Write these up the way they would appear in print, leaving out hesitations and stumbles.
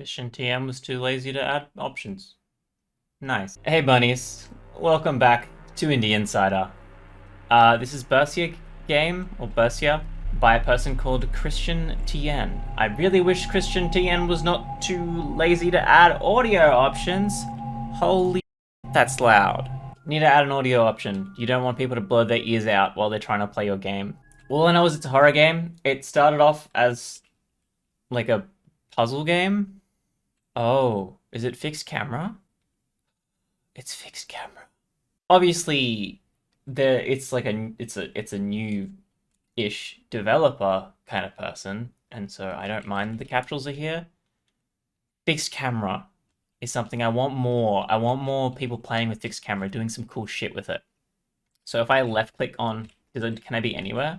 ChristianTN was too lazy to add options. Nice. Hey bunnies, welcome back to Indie Insider. This is Bercea game, or Bercea, by a person called ChristianTN. I really wish ChristianTN was not too lazy to add audio options. Holy, that's loud. Need to add an audio option. You don't want people to blow their ears out while they're trying to play your game. All I know is it's a horror game. It started off as like a puzzle game. Oh, is it fixed camera? It's fixed camera. Obviously, it's a new-ish developer kind of person, and so I don't mind the capsules are here. Fixed camera is something I want more. I want more people playing with fixed camera, doing some cool shit with it. So if I left click on, can I be anywhere?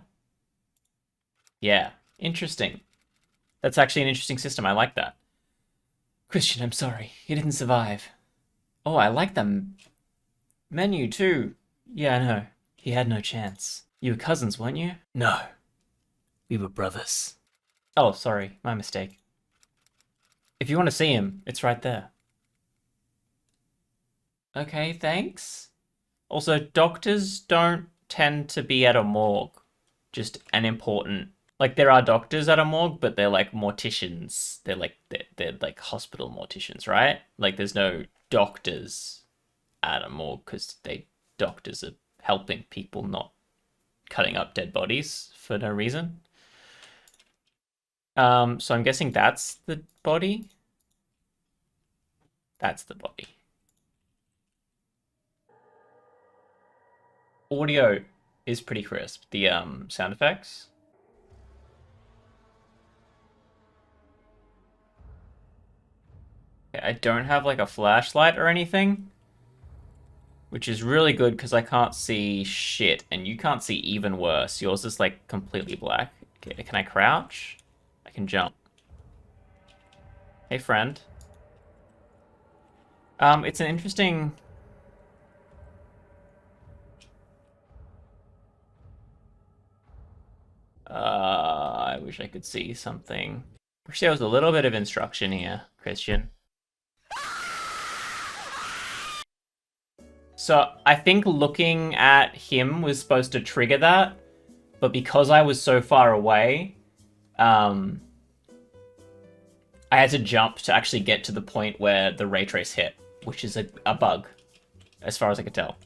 Yeah, interesting. That's actually an interesting system. I like that. Christian, I'm sorry. He didn't survive. Oh, I like the menu too. Yeah, I know. He had no chance. You were cousins, weren't you? No. We were brothers. Oh, sorry. My mistake. If you want to see him, it's right there. Okay, thanks. Also, doctors don't tend to be at a morgue. Just an important... Like, there are doctors at a morgue, but they're like morticians. They're like hospital morticians, right? Like, there's no doctors at a morgue because doctors are helping people, not cutting up dead bodies for no reason. So I'm guessing that's the body. That's the body. Audio is pretty crisp. The sound effects. I don't have like a flashlight or anything, which is really good because I can't see shit, and you can't see even worse. Yours is like completely black. Okay, can I crouch? I can jump. Hey, friend. It's an interesting... I wish I could see something. Wish there was a little bit of instruction here, Christian. So I think looking at him was supposed to trigger that, but because I was so far away, I had to jump to actually get to the point where the ray trace hit, which is a bug, as far as I could tell.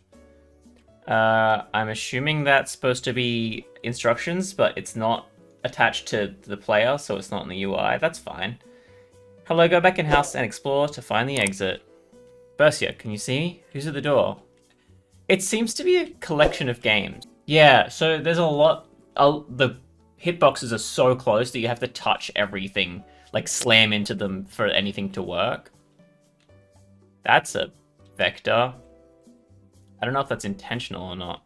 I'm assuming that's supposed to be instructions, but it's not attached to the player, so it's not in the UI. That's fine. Hello, go back in house and explore to find the exit. Bercea, can you see me? Who's at the door? It seems to be a collection of games. Yeah, so there's a lot... the hitboxes are so close that you have to touch everything, like slam into them for anything to work. That's a vector. I don't know if that's intentional or not.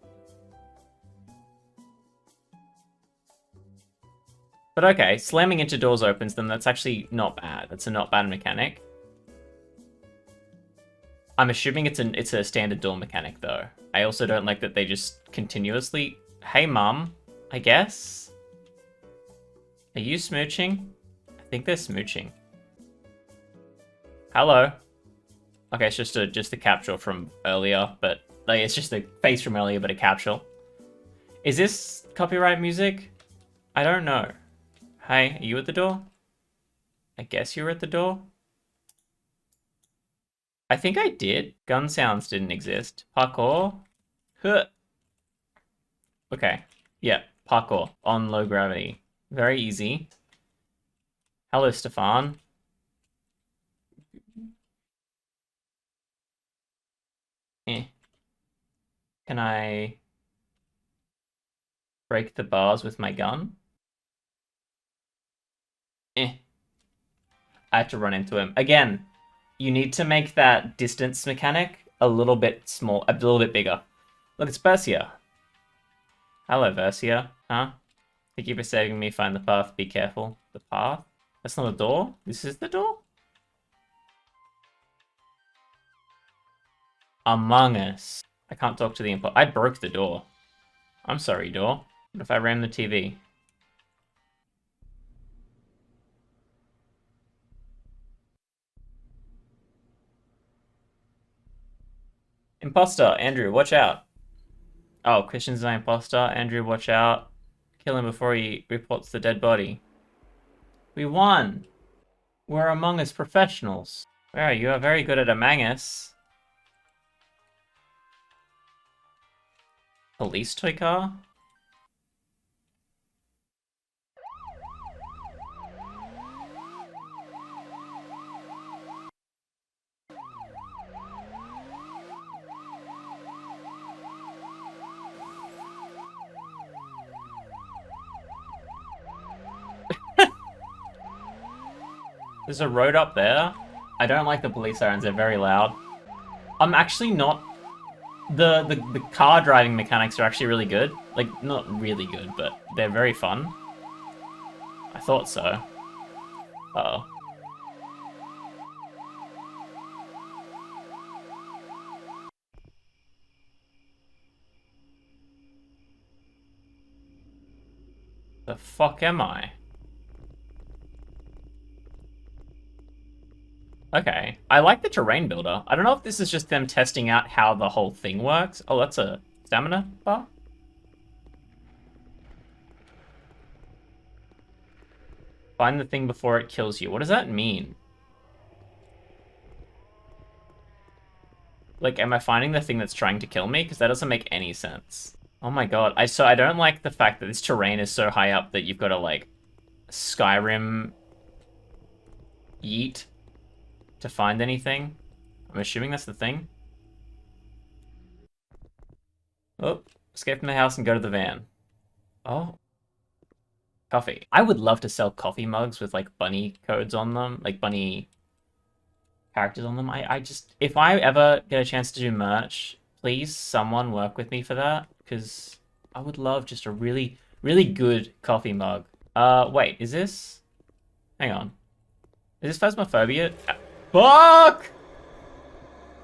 But okay, slamming into doors opens them. That's actually not bad. That's a not bad mechanic. I'm assuming it's a standard door mechanic, though. I also don't like that they just continuously... Hey, Mum, I guess? Are you smooching? I think they're smooching. Hello. Okay, it's just a capsule from earlier, but... Like, it's just a face from earlier, but a capsule. Is this copyright music? I don't know. Hey, are you at the door? I guess you're at the door. I think I did. Gun sounds didn't exist. Parkour? Huh. Okay. Yeah, parkour on low gravity. Very easy. Hello, Stefan. Eh. Can I break the bars with my gun? Eh. I had to run into him. Again, you need to make that distance mechanic a little bit small, a little bit bigger. Look, it's Bercea. Hello, Bercea. Huh? Thank you for saving me. Find the path. Be careful. The path? That's not a door? This is the door? Among Us. I can't talk to the input. I broke the door. I'm sorry, door. What if I ram the TV? Imposter, Andrew, watch out. Oh, Christian's an imposter. Andrew, watch out. Kill him before he reports the dead body. We won. We're Among Us professionals. Wow, you are very good at Among Us. Police toy car? There's a road up there. I don't like the police sirens, they're very loud. I'm actually not... The car driving mechanics are actually really good. Like, not really good, but they're very fun. I thought so. Uh-oh. The fuck am I? Okay. I like the terrain builder. I don't know if this is just them testing out how the whole thing works. Oh, that's a stamina bar? Find the thing before it kills you. What does that mean? Like, am I finding the thing that's trying to kill me? Because that doesn't make any sense. Oh my god. I don't like the fact that this terrain is so high up that you've got to, like, Skyrim yeet to find anything. I'm assuming that's the thing. Oh, escape from the house and go to the van. Oh. Coffee. I would love to sell coffee mugs with, like, bunny codes on them. Like, bunny characters on them. I just... If I ever get a chance to do merch, please, someone work with me for that. Because I would love just a really, really good coffee mug. Wait, is this... Hang on. Is this Phasmophobia? Fuck!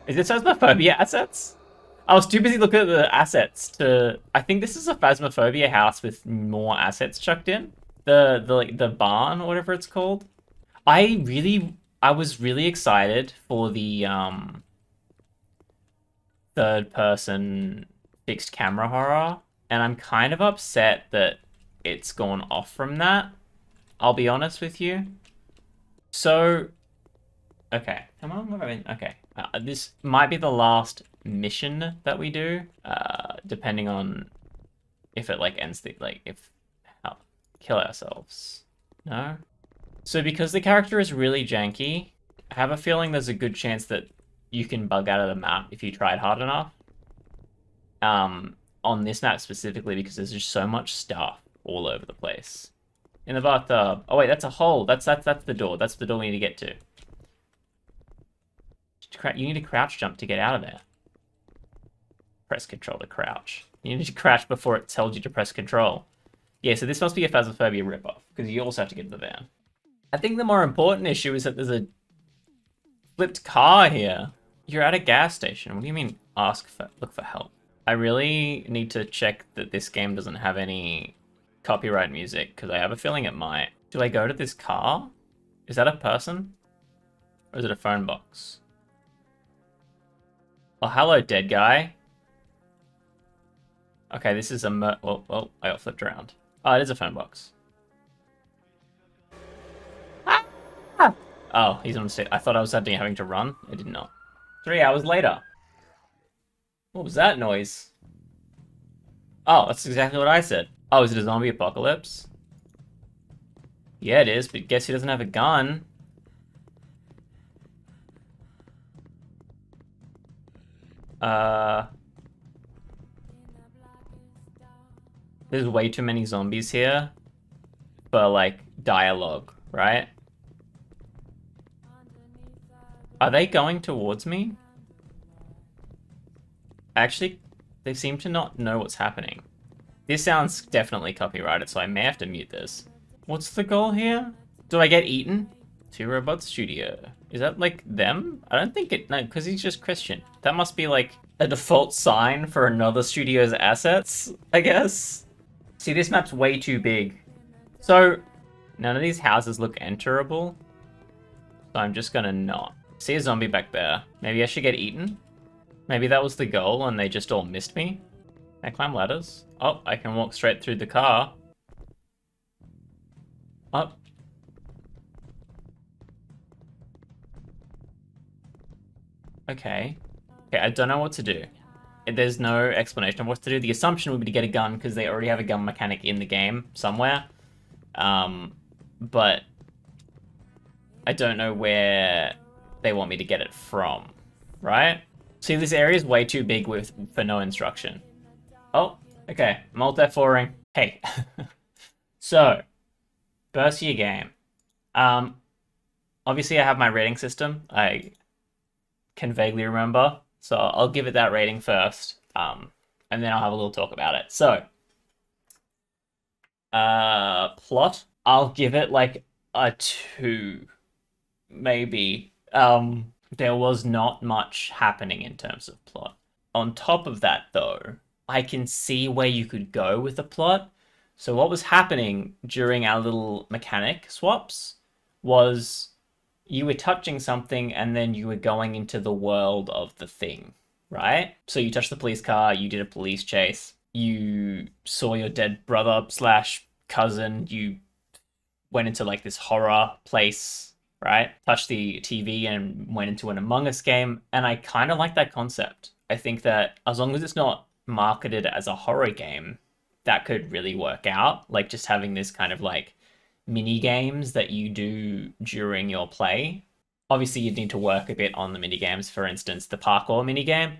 Is this Phasmophobia assets? I was too busy looking at the assets to... I think this is a Phasmophobia house with more assets chucked in. The barn or whatever it's called. I was really excited for the third person fixed camera horror, and I'm kind of upset that it's gone off from that. I'll be honest with you. So, okay, come on, okay. This might be the last mission that we do, depending on if it like ends the kill ourselves. No. So because the character is really janky, I have a feeling there's a good chance that you can bug out of the map if you tried hard enough. On this map specifically, because there's just so much stuff all over the place. In the bathtub. Oh wait, that's a hole. That's the door. That's the door we need to get to. You need to crouch jump to get out of there. Press control to crouch. You need to crouch before it tells you to press control. Yeah, so this must be a Phasmophobia ripoff, because you also have to get to the van. I think the more important issue is that there's a flipped car here. You're at a gas station. What do you mean look for help? I really need to check that this game doesn't have any copyright music, because I have a feeling it might. Do I go to this car? Is that a person? Or is it a phone box? Oh, hello, dead guy. Okay, this is a well, I got flipped around. Oh, it is a phone box. Ah! Oh, he's on stage. I thought I was having to run. I did not. 3 hours later. What was that noise? Oh, that's exactly what I said. Oh, is it a zombie apocalypse? Yeah, it is, but guess who doesn't have a gun? There's way too many zombies here for, like, dialogue, right? Are they going towards me? Actually, they seem to not know what's happening. This sounds definitely copyrighted, so I may have to mute this. What's the goal here? Do I get eaten? 2 Robot Studio. Is that, like, them? I don't think it... No, because he's just Christian. That must be, like, a default sign for another studio's assets, I guess? See, this map's way too big. So, none of these houses look enterable. So I'm just gonna not. See a zombie back there. Maybe I should get eaten? Maybe that was the goal and they just all missed me. Can I climb ladders? Oh, I can walk straight through the car. Oh. Okay. Okay, I don't know what to do. There's no explanation of what to do. The assumption would be to get a gun because they already have a gun mechanic in the game somewhere. But I don't know where they want me to get it from, right? See, this area is way too big for no instruction. Oh, okay. Multi-foring. Hey. So, Bercea game. Obviously I have my rating system. I can vaguely remember. So I'll give it that rating first. And then I'll have a little talk about it. So, plot. I'll give it like a 2, maybe. There was not much happening in terms of plot. On top of that, though, I can see where you could go with the plot. So what was happening during our little mechanic swaps was you were touching something and then you were going into the world of the thing, right? So you touched the police car, you did a police chase, you saw your dead brother slash cousin, you went into like this horror place, right? Touched the TV and went into an Among Us game, and I kind of like that concept. I think that as long as it's not marketed as a horror game, that could really work out. Like just having this kind of like mini games that you do during your play. Obviously, you'd need to work a bit on the mini games. For instance, the parkour mini game,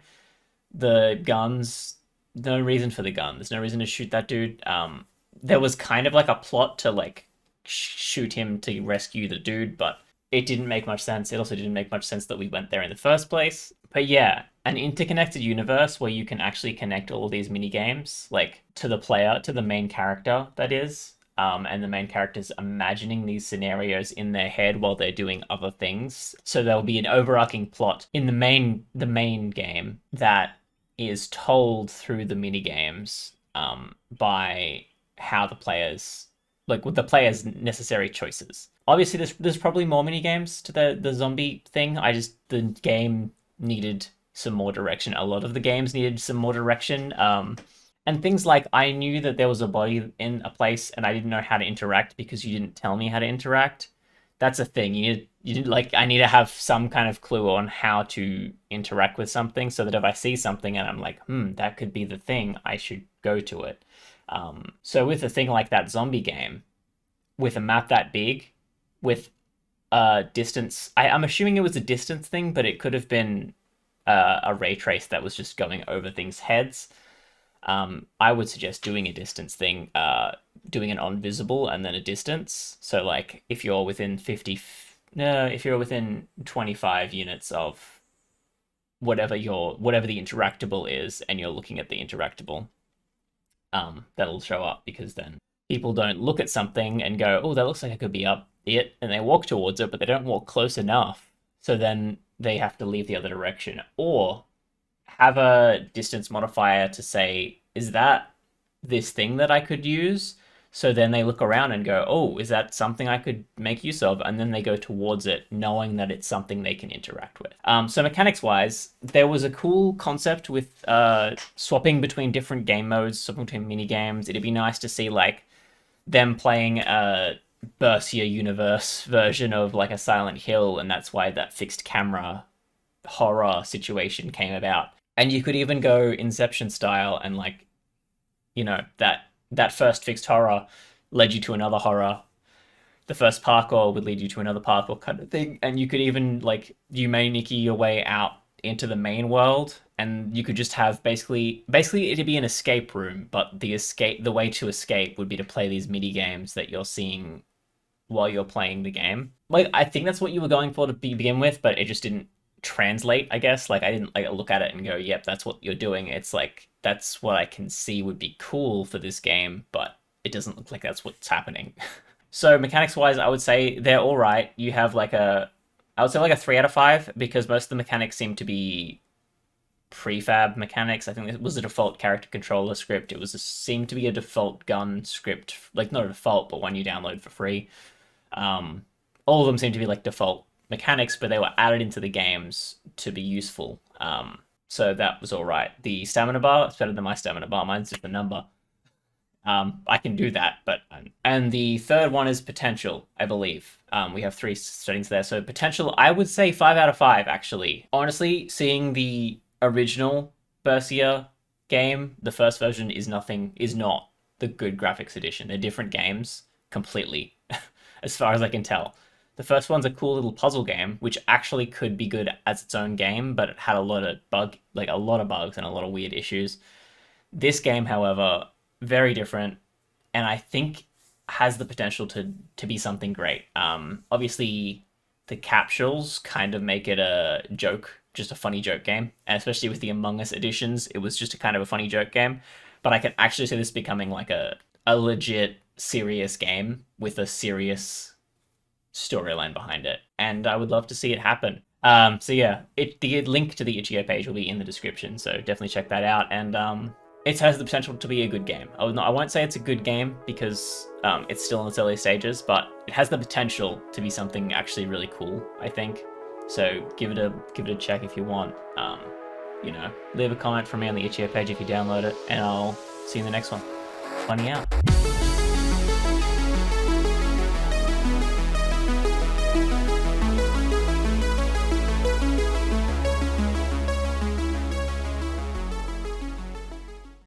the guns. No reason for the gun. There's no reason to shoot that dude. There was kind of like a plot to like shoot him to rescue the dude, but it didn't make much sense. It also didn't make much sense that we went there in the first place. But yeah, an interconnected universe where you can actually connect all these mini games, like to the player, to the main character, that is. And the main character's imagining these scenarios in their head while they're doing other things. So there'll be an overarching plot in the main game that is told through the mini games by how the players, like with the players' necessary choices. Obviously, there's probably more mini games to the zombie thing. The game needed some more direction. A lot of the games needed some more direction. And things like I knew that there was a body in a place and I didn't know how to interact because you didn't tell me how to interact. That's a thing. I need to have some kind of clue on how to interact with something so that if I see something and I'm like, that could be the thing, I should go to it. So with a thing like that zombie game, with a map that big, with a distance, I'm assuming it was a distance thing, but it could have been a ray trace that was just going over things' heads. I would suggest doing a distance thing, doing an on visible and then a distance. So like if you're within 25 units of whatever the interactable is, and you're looking at the interactable, that'll show up because then people don't look at something and go, oh, that looks like it could be up it, and they walk towards it, but they don't walk close enough. So then they have to leave the other direction, or have a distance modifier to say, is that this thing that I could use? So then they look around and go, oh, is that something I could make use of? And then they go towards it, knowing that it's something they can interact with. So mechanics-wise, there was a cool concept with swapping between different game modes, swapping between mini games. It'd be nice to see like them playing a Bercea universe version of like a Silent Hill, and that's why that fixed camera horror situation came about. And you could even go Inception style and like, that first fixed horror led you to another horror. The first parkour would lead you to another parkour kind of thing. And you could even like, you may Nikki your way out into the main world, and you could just have basically it'd be an escape room, but the way to escape would be to play these mini games that you're seeing while you're playing the game. Like I think that's what you were going for to begin with, but it just didn't translate, I guess. Like I didn't like look at it and go, yep, that's what you're doing. It's like that's what I can see would be cool for this game, but it doesn't look like that's what's happening. So mechanics wise, I would say they're all right. You have like I would say like a 3 out of 5, because most of the mechanics seem to be prefab mechanics. I think it was a default character controller script. Seemed to be a default gun script, like not a default, but one you download for free. All of them seem to be like default mechanics, but they were added into the games to be useful. so that was all right. The stamina bar, it's better than my stamina bar. Mine's just a number. I can do that, but and the third one is potential, I believe. We have 3 settings there, so potential, I would say 5 out of 5 actually. Honestly, seeing the original Bercea game, the first version is not the good graphics edition. They're different games completely, as far as I can tell. The first one's a cool little puzzle game, which actually could be good as its own game, but it had a lot of bugs and a lot of weird issues. This game, however, very different, and I think has the potential to be something great. Obviously, the capsules kind of make it a joke, just a funny joke game, and especially with the Among Us editions, it was just a kind of a funny joke game. But I can actually see this becoming like a legit serious game with a serious storyline behind it, and I would love to see it happen. So yeah, the link to the Itch.io page will be in the description, so definitely check that out. And it has the potential to be a good game. I won't say it's a good game because it's still in its early stages, but it has the potential to be something actually really cool, I think. So give it a check if you want. Leave a comment for me on the Itch.io page if you download it, and I'll see you in the next one. Bunny out.